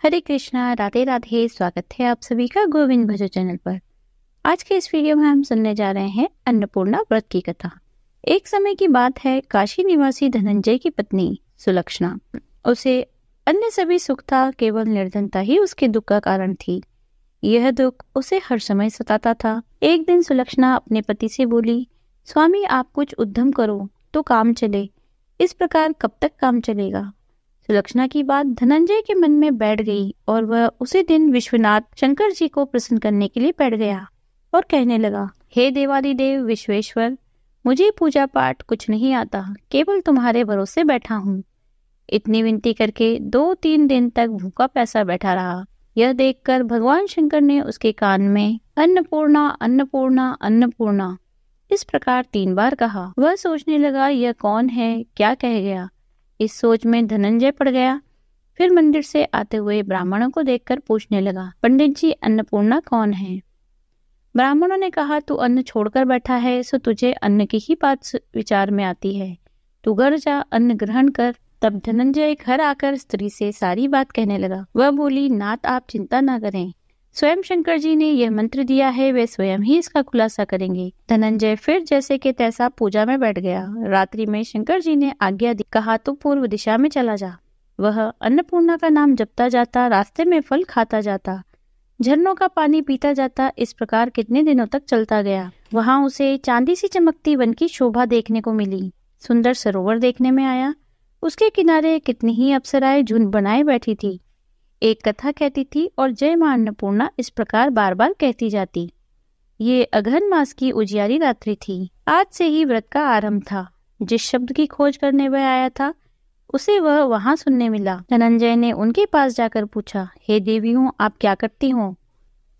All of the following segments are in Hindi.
हरे कृष्णा, राधे राधे। स्वागत है आप सभी का गोविंद भजो चैनल पर। आज के इस वीडियो में हम सुनने जा रहे हैं अन्नपूर्णा व्रत की कथा। एक समय की बात है, काशी निवासी धनंजय की पत्नी सुलक्षणा, उसे अन्य सभी सुख था, केवल निर्धनता ही उसके दुख का कारण थी। यह दुख उसे हर समय सताता था। एक दिन सुलक्षणा अपने पति से बोली, स्वामी आप कुछ उद्यम करो तो काम चले, इस प्रकार कब तक काम चलेगा। सुलक्षणा की बात धनंजय के मन में बैठ गई और वह उसी दिन विश्वनाथ शंकर जी को प्रसन्न करने के लिए बैठ गया और कहने लगा, हे देवादिदेव विश्वेश्वर, मुझे पूजा पाठ कुछ नहीं आता, केवल तुम्हारे भरोसे बैठा हूँ। इतनी विनती करके 2-3 दिन तक भूखा प्यासा बैठा रहा। यह देखकर भगवान शंकर ने उसके कान में अन्नपूर्णा अन्नपूर्णा अन्नपूर्णा इस प्रकार 3 बार कहा। वह सोचने लगा, यह कौन है, क्या कह गया। इस सोच में धनंजय पड़ गया। फिर मंदिर से आते हुए ब्राह्मणों को देखकर पूछने लगा, पंडित जी अन्नपूर्णा कौन है। ब्राह्मणों ने कहा, तू अन्न छोड़कर बैठा है, सो तुझे अन्न की ही बात विचार में आती है, तू घर जा, अन्न ग्रहण कर। तब धनंजय घर आकर स्त्री से सारी बात कहने लगा। वह बोली, नाथ आप चिंता न करें, स्वयं शंकर जी ने यह मंत्र दिया है, वे स्वयं ही इसका खुलासा करेंगे। धनंजय फिर जैसे के तैसा पूजा में बैठ गया। रात्रि में शंकर जी ने आज्ञा दी, कहा तो पूर्व दिशा में चला जा। वह अन्नपूर्णा का नाम जपता जाता, रास्ते में फल खाता जाता, झरनों का पानी पीता जाता। इस प्रकार कितने दिनों तक चलता गया। वहां उसे चांदी सी चमकती वन की शोभा देखने को मिली। सुंदर सरोवर देखने में आया। उसके किनारे कितनी ही अप्सराएं झुंड बनाए बैठी थी। एक कथा कहती थी और जय मां अन्नपूर्णा इस प्रकार बार बार कहती जाती। ये अघन मास की उजियारी रात्रि थी। आज से ही व्रत का आरंभ था। जिस शब्द की खोज करने वह आया था, उसे वह वहां सुनने मिला। धनंजय ने उनके पास जाकर पूछा, हे देवियों आप क्या करती हो।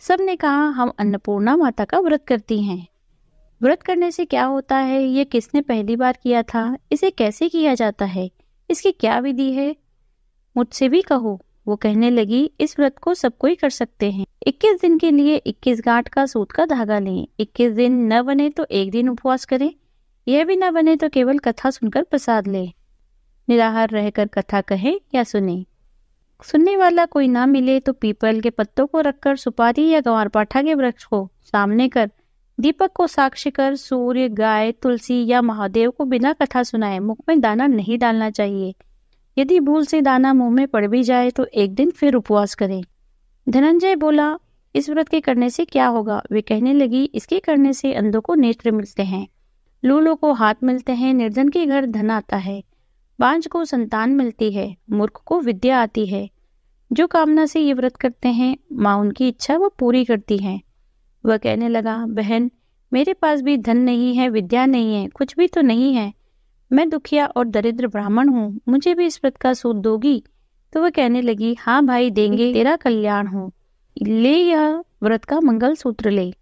सब ने कहा, हम अन्नपूर्णा माता का व्रत करती हैं। व्रत करने से क्या होता है, ये किसने पहली बार किया था, इसे कैसे किया जाता है, इसकी क्या विधि है, मुझसे भी कहो। वो कहने लगी, इस व्रत को सब कोई कर सकते हैं। 21 दिन के लिए 21 गांठ का सूत का धागा लें। 21 दिन न बने तो 1 दिन उपवास करें। यह भी न बने तो केवल कथा सुनकर प्रसाद ले। निराहार रहकर कथा कहे या सुने। सुनने वाला कोई ना मिले तो पीपल के पत्तों को रखकर सुपारी या ग्वारपाठा के वृक्ष को सामने कर, दीपक को साक्षी कर, सूर्य, गाय, तुलसी या महादेव को बिना कथा सुनाए मुख में दाना नहीं डालना चाहिए। यदि भूल से दाना मुंह में पड़ भी जाए तो 1 दिन फिर उपवास करें। धनंजय बोला, इस व्रत के करने से क्या होगा। वे कहने लगी, इसके करने से अंधों को नेत्र मिलते हैं, लूलों को हाथ मिलते हैं, निर्धन के घर धन आता है, बांझ को संतान मिलती है, मूर्ख को विद्या आती है। जो कामना से ये व्रत करते हैं, माँ उनकी इच्छा वो पूरी करती है। वह कहने लगा, बहन मेरे पास भी धन नहीं है, विद्या नहीं है, कुछ भी तो नहीं है, मैं दुखिया और दरिद्र ब्राह्मण हूँ, मुझे भी इस व्रत का सूद दोगी। तो वह कहने लगी, हाँ भाई देंगे, तेरा कल्याण हो, ले यह व्रत का मंगल सूत्र ले।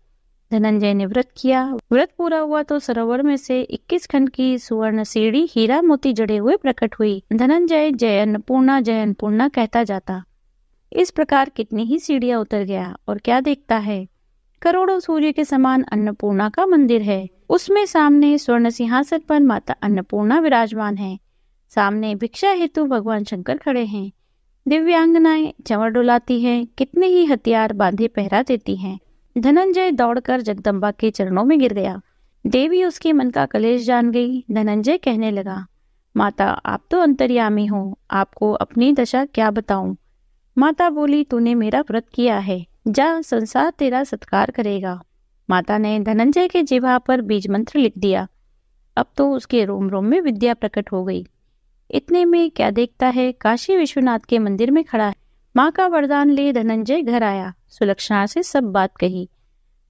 धनंजय ने व्रत किया। व्रत पूरा हुआ तो सरोवर में से 21 खंड की सुवर्ण सीढ़ी हीरा मोती जड़े हुए प्रकट हुई। धनंजय जय अन्नपूर्णा कहता जाता। इस प्रकार कितनी ही सीढ़ियां उतर गया और क्या देखता है, करोड़ों सूर्य के समान अन्नपूर्णा का मंदिर है। उसमें सामने स्वर्ण सिंहासन पर माता अन्नपूर्णा विराजमान है। सामने भिक्षा हेतु भगवान शंकर खड़े हैं। दिव्यांगनाएं चंवर डुलाती हैं, कितने ही हथियार बांधे पहरा देती हैं। धनंजय दौड़कर जगदम्बा के चरणों में गिर गया। देवी उसके मन का कलेश जान गई। धनंजय कहने लगा, माता आप तो अंतर्यामी हो, आपको अपनी दशा क्या बताऊं। माता बोली, तूने मेरा व्रत किया है, जा संसार तेरा सत्कार करेगा। माता ने धनंजय के जिह्वा पर बीज मंत्र लिख दिया। अब तो उसके रोम रोम में विद्या प्रकट हो गई। इतने में क्या देखता है, काशी विश्वनाथ के मंदिर में खड़ा है। माँ का वरदान ले धनंजय घर आया। सुलक्षणा से सब बात कही।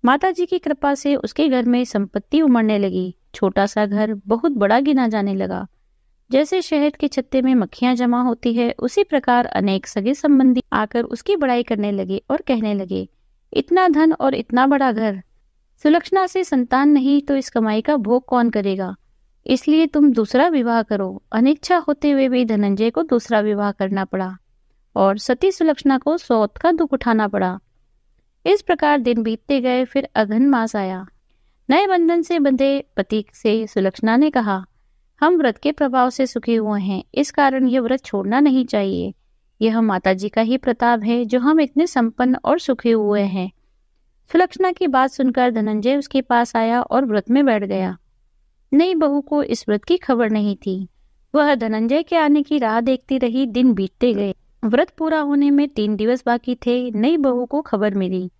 माता जी की कृपा से उसके घर में संपत्ति उमड़ने लगी। छोटा सा घर बहुत बड़ा गिना जाने लगा। जैसे शहद के छत्ते में मक्खियां जमा होती है, उसी प्रकार अनेक सगे संबंधी आकर उसकी बड़ाई करने लगे और कहने लगे, इतना धन और इतना बड़ा घर, सुलक्षणा से संतान नहीं तो इस कमाई का भोग कौन करेगा, इसलिए तुम दूसरा विवाह करो। अनिच्छा होते हुए भी धनंजय को दूसरा विवाह करना पड़ा और सती सुलक्षणा को सौत का दुख उठाना पड़ा। इस प्रकार दिन बीतते गए। फिर अघन मास आया। नए बंधन से बंधे पति से सुलक्षणा ने कहा, हम व्रत के प्रभाव से सुखी हुए हैं, इस कारण यह व्रत छोड़ना नहीं चाहिए। यह माता जी का ही प्रताप है जो हम इतने संपन्न और सुखी हुए हैं। सुलक्षणा की बात सुनकर धनंजय उसके पास आया और व्रत में बैठ गया। नई बहू को इस व्रत की खबर नहीं थी। वह धनंजय के आने की राह देखती रही। दिन बीतते गए। व्रत पूरा होने में 3 दिवस बाकी थे। नई बहू को खबर मिली।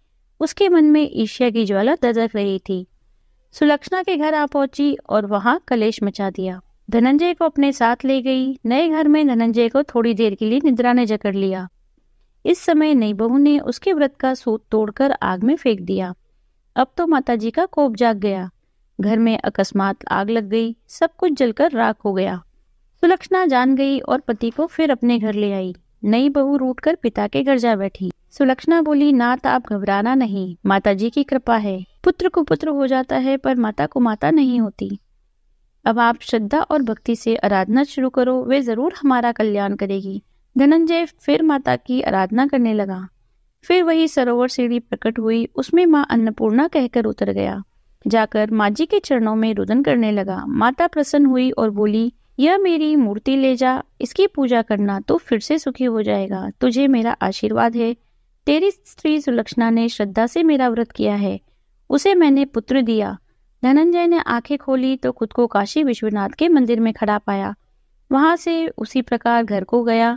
उसके मन में ईर्ष्या की ज्वाला दधक रही थी। सुलक्षणा के घर आ पहुंची और वहां कलेश मचा दिया। धनंजय को अपने साथ ले गई। नए घर में धनंजय को थोड़ी देर के लिए निद्रा ने जकड़ लिया। इस समय नई बहू ने उसके व्रत का सूत तोड़कर आग में फेंक दिया। अब तो माताजी का कोप जाग गया। घर में अकस्मात आग लग गई। सब कुछ जलकर राख हो गया। सुलक्षणा जान गई और पति को फिर अपने घर ले आई। नई बहू रूठकर पिता के घर जा बैठी। सुलक्षणा बोली, नाथ आप घबराना नहीं, माताजी की कृपा है। पुत्र को पुत्र हो जाता है पर माता को माता नहीं होती। अब आप श्रद्धा और भक्ति से आराधना शुरू करो, वे जरूर हमारा कल्याण करेगी। धनंजय फिर माता की आराधना करने लगा। फिर वही सरोवर सीढ़ी प्रकट हुई। उसमें माँ अन्नपूर्णा कहकर उतर गया। जाकर माँ जी के चरणों में रुदन करने लगा। माता प्रसन्न हुई और बोली, यह मेरी मूर्ति ले जा, इसकी पूजा करना तो फिर से सुखी हो जाएगा। तुझे मेरा आशीर्वाद है। तेरी स्त्री सुलक्षणा ने श्रद्धा से मेरा व्रत किया है, उसे मैंने पुत्र दिया। धनंजय ने आंखें खोली तो खुद को काशी विश्वनाथ के मंदिर में खड़ा पाया। वहां से उसी प्रकार घर को गया।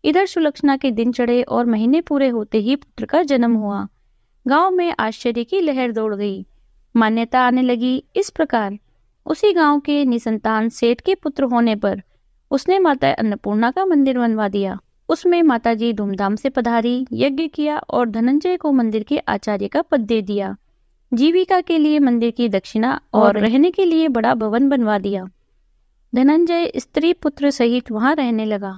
इधर सुलक्षणा के दिन चढ़े और महीने पूरे होते ही पुत्र का जन्म हुआ। गांव में आश्चर्य की लहर दौड़ गई। मान्यता आने लगी। इस प्रकार उसी गांव के निसंतान सेठ के पुत्र होने पर उसने माता अन्नपूर्णा का मंदिर बनवा दिया। उसमें माताजी धूमधाम से पधारी, यज्ञ किया और धनंजय को मंदिर के आचार्य का पद दे दिया। जीविका के लिए मंदिर की दक्षिणा और रहने के लिए बड़ा भवन बनवा दिया। धनंजय स्त्री पुत्र सहित वहां रहने लगा।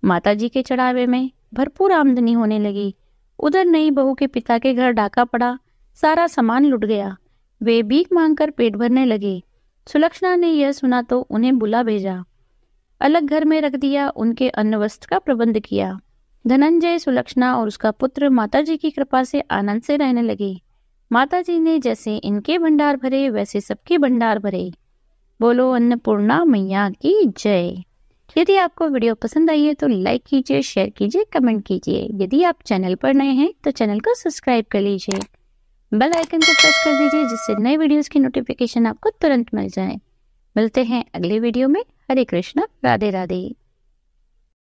माताजी के चढ़ावे में भरपूर आमदनी होने लगी। उधर नई बहू के पिता के घर डाका पड़ा। सारा सामान लुट गया। वे भीख मांगकर पेट भरने लगे। सुलक्षणा ने यह सुना तो उन्हें बुला भेजा। अलग घर में रख दिया। उनके अन्न वस्त्र का प्रबंध किया। धनंजय, सुलक्षणा और उसका पुत्र माताजी की कृपा से आनंद से रहने लगे। माताजी ने जैसे इनके भंडार भरे वैसे सबके भंडार भरे। बोलो अन्नपूर्णा मैया की जय। यदि आपको वीडियो पसंद आई है तो लाइक कीजिए, शेयर कीजिए, कमेंट कीजिए। यदि आप चैनल पर नए हैं तो चैनल को सब्सक्राइब कर लीजिए। बेल आइकन को प्रेस कर दीजिए जिससे नए वीडियोस की नोटिफिकेशन आपको तुरंत मिल जाए। मिलते हैं अगले वीडियो में। हरे कृष्णा, राधे राधे।